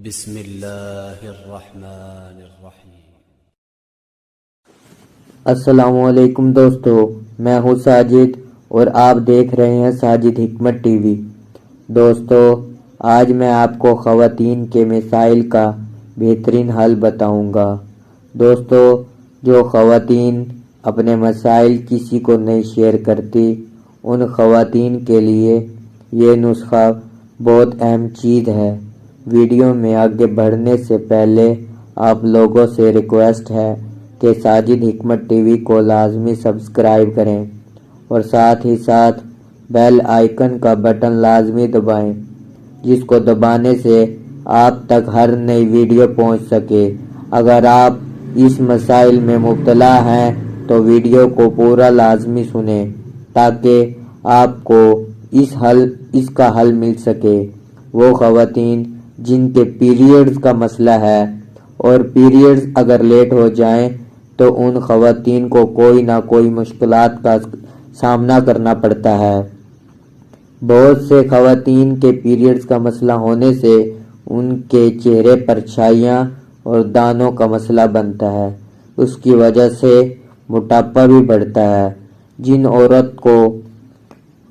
بسم اللہ الرحمن الرحیم۔ السلام علیکم دوستو، میں ہوں ساجد اور آپ دیکھ رہے ہیں ساجد حکمت ٹی وی۔ دوستو، آج میں آپ کو خواتین کے مسائل کا بہترین حل بتاؤں گا۔ دوستو، جو خواتین اپنے مسائل کسی کو نہیں شیئر کرتی، ان خواتین کے لیے یہ نسخہ بہت اہم چیز ہے۔ ویڈیو میں آگے بڑھنے سے پہلے آپ لوگوں سے ریکویسٹ ہے کہ ساجد حکمت ٹی وی کو لازمی سبسکرائب کریں اور ساتھ ہی ساتھ بیل آئیکن کا بٹن لازمی دبائیں، جس کو دبانے سے آپ تک ہر نئی ویڈیو پہنچ سکے۔ اگر آپ اس مسائل میں مبتلا ہیں تو ویڈیو کو پورا لازمی سنیں تاکہ آپ کو اس کا حل مل سکے۔ وہ خواتین جن کے پیریڈز کا مسئلہ ہے اور پیریڈز اگر لیٹ ہو جائیں تو ان خواتین کو کوئی نہ کوئی مشکلات کا سامنا کرنا پڑتا ہے۔ بہت سے خواتین کے پیریڈز کا مسئلہ ہونے سے ان کے چہرے پر چھائیاں اور دانوں کا مسئلہ بنتا ہے۔ اس کی وجہ سے موٹاپا بھی بڑھتا ہے۔ جن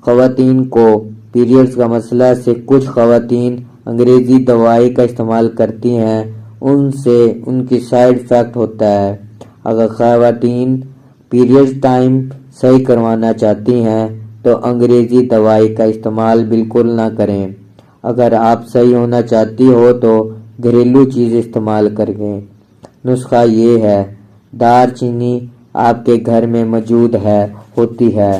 خواتین کو پیریڈز کا مسئلہ سے کچھ خواتین انگریزی دوائی کا استعمال کرتی ہیں، ان سے ان کی سائیڈ افیکٹ ہوتا ہے۔ اگر خواتین پیریڈز ٹائم صحیح کروانا چاہتی ہیں تو انگریزی دوائی کا استعمال بالکل نہ کریں۔ اگر آپ صحیح ہونا چاہتی ہو تو گھریلو چیز استعمال کریں۔ نسخہ یہ ہے: دار چینی آپ کے گھر میں موجود ہوتی ہے۔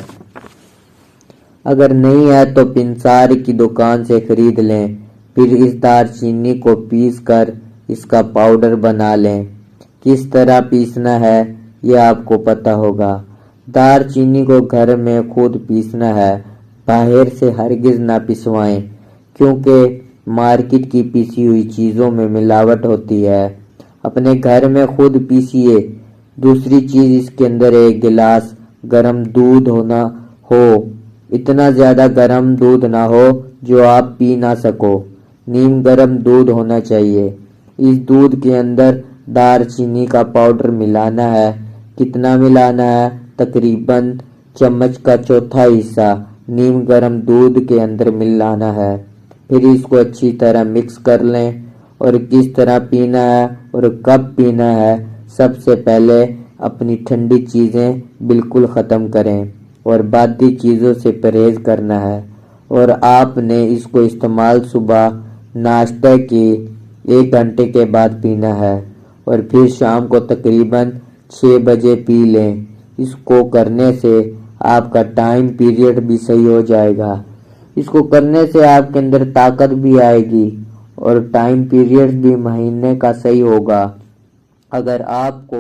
اگر نہیں ہے تو پنسار کی دکان سے خرید لیں، پھر اس دار چینی کو پیس کر اس کا پاؤڈر بنا لیں۔ کس طرح پیسنا ہے یہ آپ کو پتہ ہوگا۔ دار چینی کو گھر میں خود پیسنا ہے، باہر سے ہرگز نہ پسوائیں، کیونکہ مارکیٹ کی پیسی ہوئی چیزوں میں ملاوٹ ہوتی ہے۔ اپنے گھر میں خود پیسیے۔ دوسری چیز، اس کے اندر ایک گلاس گرم دودھ ہو، اتنا زیادہ گرم دودھ نہ ہو جو آپ پی نہ سکو، نیم گرم دودھ ہونا چاہیے۔ اس دودھ کے اندر دار چینی کا پاؤڈر ملانا ہے۔ کتنا ملانا ہے؟ تقریباً چمچ کا چوتھا حصہ نیم گرم دودھ کے اندر ملانا ہے۔ پھر اس کو اچھی طرح مکس کر لیں۔ اور کس طرح پینا ہے اور کب پینا ہے؟ سب سے پہلے اپنی ٹھنڈی چیزیں بالکل ختم کریں اور باقی چیزوں سے پرہیز کرنا ہے، اور آپ نے اس کو استعمال صبح ناشتے کے 1 گھنٹے کے بعد پینا ہے اور پھر شام کو تقریباً 6 بجے پی لیں۔ اس کو کرنے سے آپ کا ٹائم پیریڈ بھی صحیح ہو جائے گا۔ اس کو کرنے سے آپ کے اندر طاقت بھی آئے گی اور ٹائم پیریڈ بھی مہینے کا صحیح ہوگا۔ اگر آپ کو